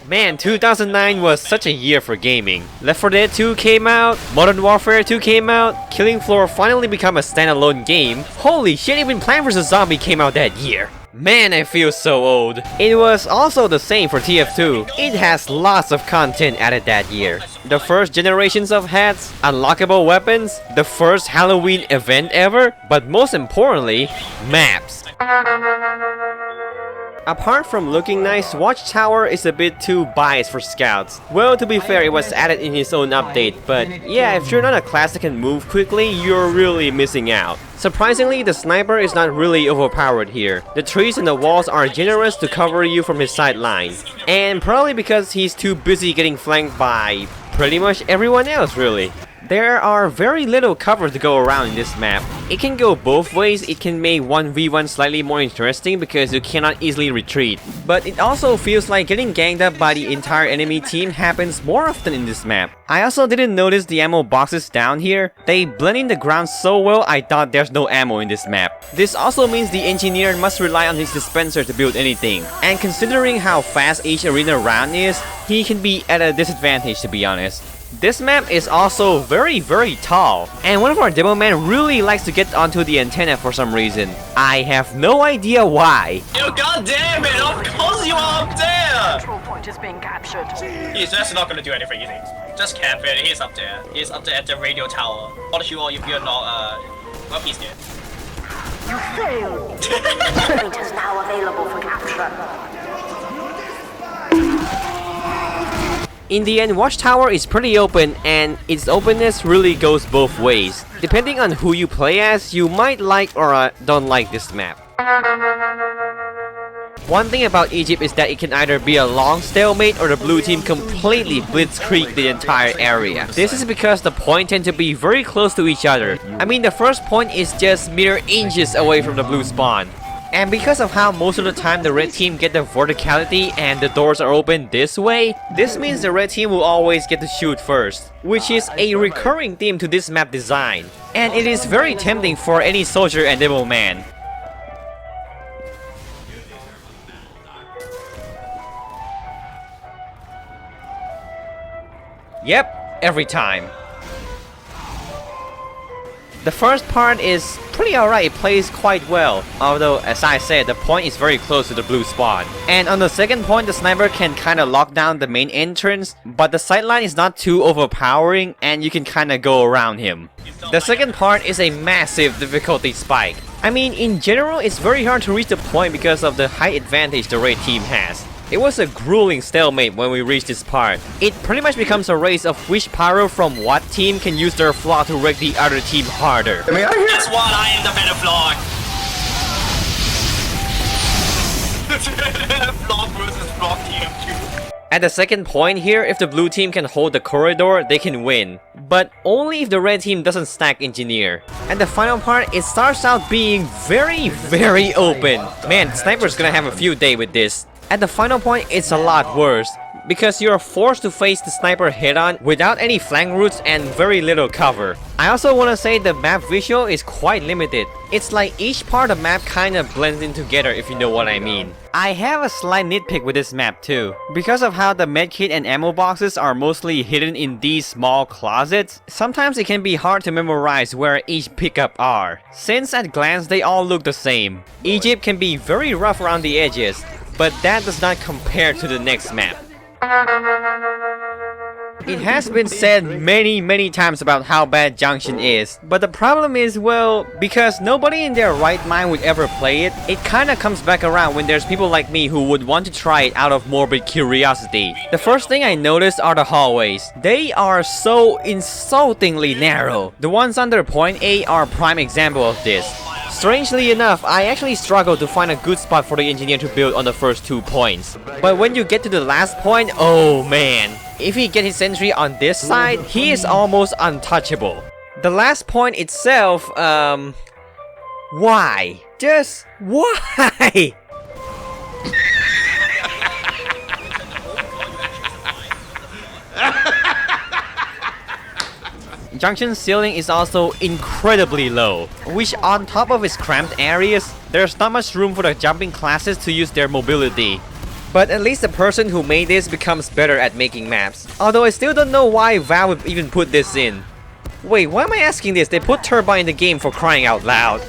Man, 2009 was such a year for gaming. Left 4 Dead 2 came out, Modern Warfare 2 came out, Killing Floor finally became a standalone game. Holy shit, even Plant vs. Zombie came out that year. Man, I feel so old. It was also the same for TF2. It has lots of content added that year. The first generations of hats, unlockable weapons, the first Halloween event ever, but most importantly, maps. Apart from looking nice, Watchtower is a bit too biased for scouts. Well, to be fair, it was added in his own update, but yeah, if you're not a class that can move quickly, you're really missing out. Surprisingly, the sniper is not really overpowered here. The trees and the walls are generous to cover you from his sideline. And probably because he's too busy getting flanked by pretty much everyone else, really. There are very little cover to go around in this map. It can go both ways. It can make 1v1 slightly more interesting because you cannot easily retreat. But it also feels like getting ganged up by the entire enemy team happens more often in this map. I also didn't notice the ammo boxes down here. They blend in the ground so well I thought there's no ammo in this map. This also means the engineer must rely on his dispenser to build anything. And considering how fast each arena round is, he can be at a disadvantage, to be honest. This map is also very tall, and one of our demo men really likes to get onto the antenna for some reason. I have no idea why. You goddamn it! Of course you are up there! Control point is being captured. He's just not gonna do anything, you think? Just camp it, he's up there. He's up there at the radio tower. What you all, if you're not, well, he's there. You failed! Point is now available for capture. In the end, Watchtower is pretty open, and its openness really goes both ways. Depending on who you play as, you might like or don't like this map. One thing about Egypt is that it can either be a long stalemate or the blue team completely blitzkrieg the entire area. This is because the points tend to be very close to each other. I mean, the first point is just mere inches away from the blue spawn. And because of how most of the time the red team get the verticality and the doors are open this way, this means the red team will always get to shoot first, which is a recurring theme to this map design. And it is very tempting for any soldier and demo man. Yep, every time. The first part is pretty alright, it plays quite well, although as I said, the point is very close to the blue spawn. And on the second point, the sniper can kinda lock down the main entrance, but the sideline is not too overpowering and you can kinda go around him. The second part is a massive difficulty spike. I mean, in general, it's very hard to reach the point because of the height advantage the red team has. It was a grueling stalemate when we reached this part. It pretty much becomes a race of which pyro from what team can use their flaw to wreck the other team harder. Guess what? I am the better flaw. Flaw versus flaw TF2. At the second point here, if the blue team can hold the corridor, they can win. But only if the red team doesn't stack engineer. At the final part, it starts out being very open. Man, Sniper's gonna have a field day with this. At the final point, it's a lot worse, because you're forced to face the sniper head-on without any flank routes and very little cover. I also want to say the map visual is quite limited. It's like each part of the map kinda blends in together, if you know what I mean. I have a slight nitpick with this map too. Because of how the medkit and ammo boxes are mostly hidden in these small closets, sometimes it can be hard to memorize where each pickup are, since at glance they all look the same. Egypt can be very rough around the edges, but that does not compare to the next map. It has been said many times about how bad Junction is, but the problem is, well, because nobody in their right mind would ever play it, it kinda comes back around when there's people like me who would want to try it out of morbid curiosity. The first thing I noticed are the hallways. They are so insultingly narrow. The ones under point A are a prime example of this. Strangely enough, I actually struggled to find a good spot for the engineer to build on the first 2 points. But when you get to the last point, oh man. If he gets his sentry on this side, he is almost untouchable. The last point itself, why? Just why? Junction's ceiling is also incredibly low, which on top of its cramped areas, there's not much room for the jumping classes to use their mobility. But at least the person who made this becomes better at making maps. Although I still don't know why Valve would even put this in. Wait, why am I asking this? They put Turbine in the game for crying out loud.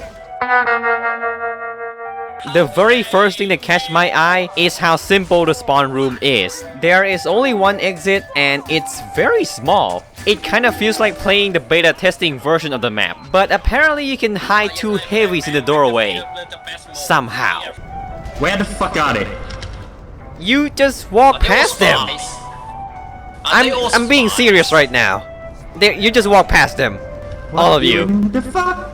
The very first thing that catch my eye is how simple the spawn room is. There is only one exit and it's very small. It kind of feels like playing the beta testing version of the map. But apparently you can hide two heavies in the doorway. Somehow. Where the fuck are they? You just walk past them. I'm being serious right now. You just walk past them. All of you. The fuck?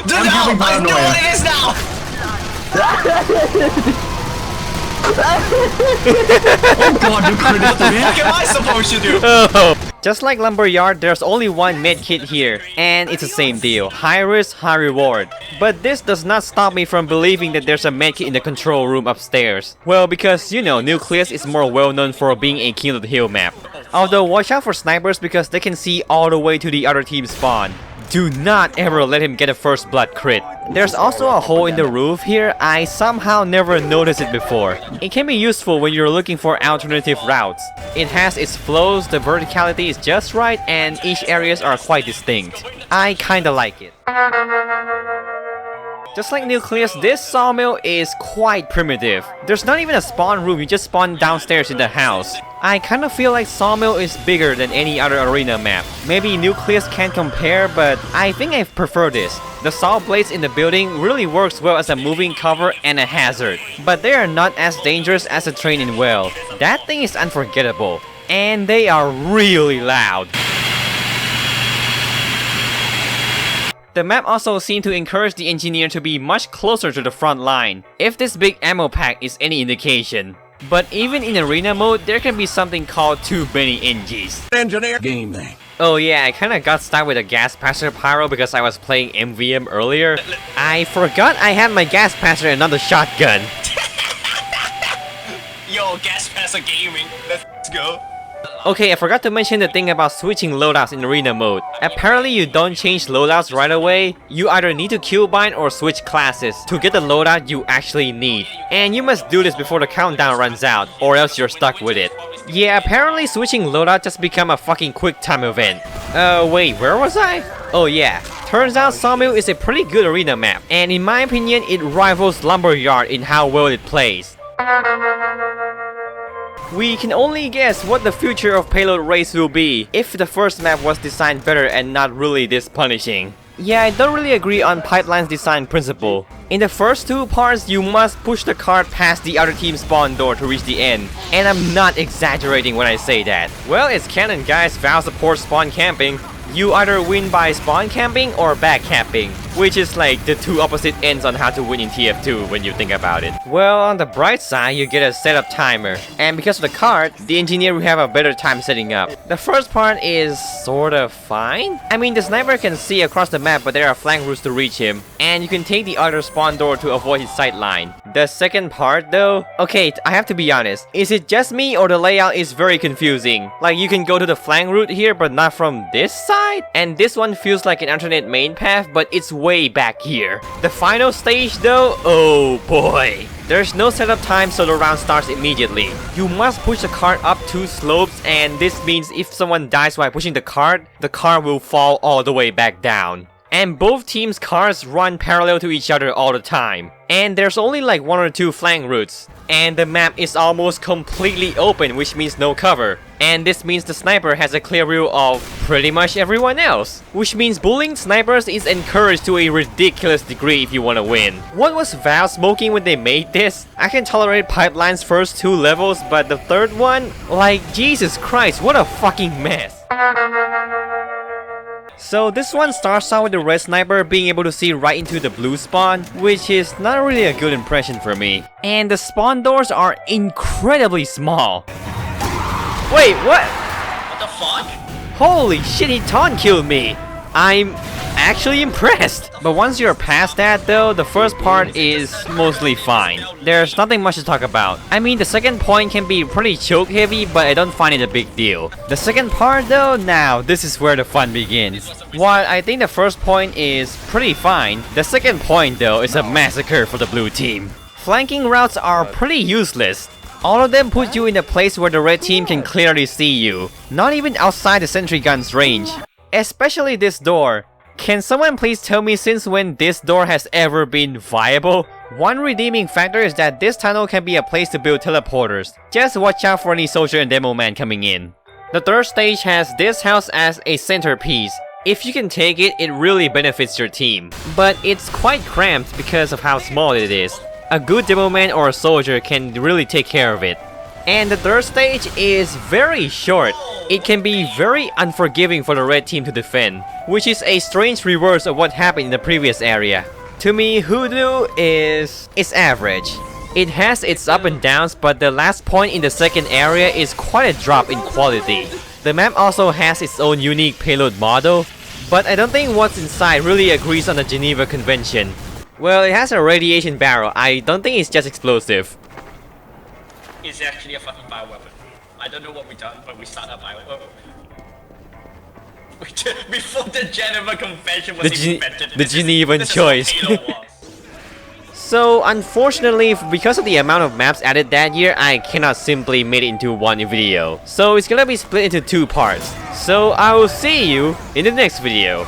Dude, I know what it is now! Oh god, you critical to me? What am I supposed to do? Oh. Just like Lumberyard, there's only one medkit here, and it's the same deal. High risk, high reward. But this does not stop me from believing that there's a medkit in the control room upstairs. Well, because, you know, Nucleus is more well known for being a King of the Hill map. Although, watch out for snipers because they can see all the way to the other team's spawn. Do not ever let him get a first blood crit. There's also a hole in the roof here. I somehow never noticed it before. It can be useful when you're looking for alternative routes. It has its flows, the verticality is just right, and each areas are quite distinct. I kinda like it. Just like Nucleus, this Sawmill is quite primitive. There's not even a spawn room, you just spawn downstairs in the house. I kinda feel like Sawmill is bigger than any other arena map. Maybe Nucleus can't compare, but I think I prefer this. The saw blades in the building really works well as a moving cover and a hazard. But they are not as dangerous as a train in well. That thing is unforgettable. And they are really loud. The map also seemed to encourage the engineer to be much closer to the front line, if this big ammo pack is any indication. But even in arena mode, there can be something called too many NGs. Engineer game thing. Oh yeah, I kinda got stuck with a gas passer pyro because I was playing MVM earlier. I forgot I had my gas passer and not the shotgun. Yo, gas passer gaming. Let's go. Okay, I forgot to mention the thing about switching loadouts in arena mode. Apparently you don't change loadouts right away. You either need to killbind or switch classes to get the loadout you actually need. And you must do this before the countdown runs out, or else you're stuck with it. Yeah, apparently switching loadout just become a fucking quick time event. Wait, where was I? Oh yeah, turns out Sawmill is a pretty good arena map. And in my opinion, it rivals Lumberyard in how well it plays. We can only guess what the future of Payload Race will be if the first map was designed better and not really this punishing. Yeah, I don't really agree on Pipeline's design principle. In the first two parts, you must push the cart past the other team's spawn door to reach the end. And I'm not exaggerating when I say that. Well, it's canon guys, Valve supports spawn camping. You either win by spawn camping or back camping, which is like the two opposite ends on how to win in TF2 when you think about it. Well, on the bright side, you get a setup timer, and because of the cart, the engineer will have a better time setting up. The first part is sorta fine. I mean, the sniper can see across the map, but there are flank routes to reach him, and you can take the other spawn door to avoid his sight line. The second part though, okay, I have to be honest, is it just me or the layout is very confusing? Like you can go to the flank route here, but not from this side? And this one feels like an alternate main path, but it's way back here. The final stage though, oh boy. There's no setup time, so the round starts immediately. You must push the cart up two slopes, and this means if someone dies while pushing the cart will fall all the way back down. And both teams' cars run parallel to each other all the time. And there's only like one or two flank routes. And the map is almost completely open, which means no cover. And this means the sniper has a clear view of pretty much everyone else. Which means bullying snipers is encouraged to a ridiculous degree if you want to win. What was Valve smoking when they made this? I can tolerate Pipeline's first two levels, but the third one? Like, Jesus Christ, what a fucking mess. So this one starts out with the red sniper being able to see right into the blue spawn, which is not really a good impression for me. And the spawn doors are incredibly small. Wait, what? What the fuck? Holy shit, he taunt killed me! I'm actually impressed! But once you're past that though, the first part is mostly fine. There's nothing much to talk about. I mean, the second point can be pretty choke heavy, but I don't find it a big deal. The second part though, now this is where the fun begins. While I think the first point is pretty fine, the second point though is a massacre for the blue team. Flanking routes are pretty useless. All of them put you in a place where the red team can clearly see you, not even outside the sentry gun's range. Especially this door. Can someone please tell me since when this door has ever been viable? One redeeming factor is that this tunnel can be a place to build teleporters. Just watch out for any soldier and demo man coming in. The third stage has this house as a centerpiece. If you can take it, it really benefits your team. But it's quite cramped because of how small it is. A good demo man or a soldier can really take care of it. And the third stage is very short. It can be very unforgiving for the red team to defend, which is a strange reverse of what happened in the previous area. To me, Hoodoo is average. It has its up and downs, but the last point in the second area is quite a drop in quality. The map also has its own unique payload model, but I don't think what's inside really agrees on the Geneva Convention. Well, it has a radiation barrel. I don't think it's just explosive. It's actually a fucking bioweapon. I don't know what we done, but we started a bioweapon. Before the Geneva Convention was invented. The Genevan choice. Halo was. So, unfortunately, because of the amount of maps added that year, I cannot simply make it into one video. So, it's gonna be split into two parts. So, I will see you in the next video.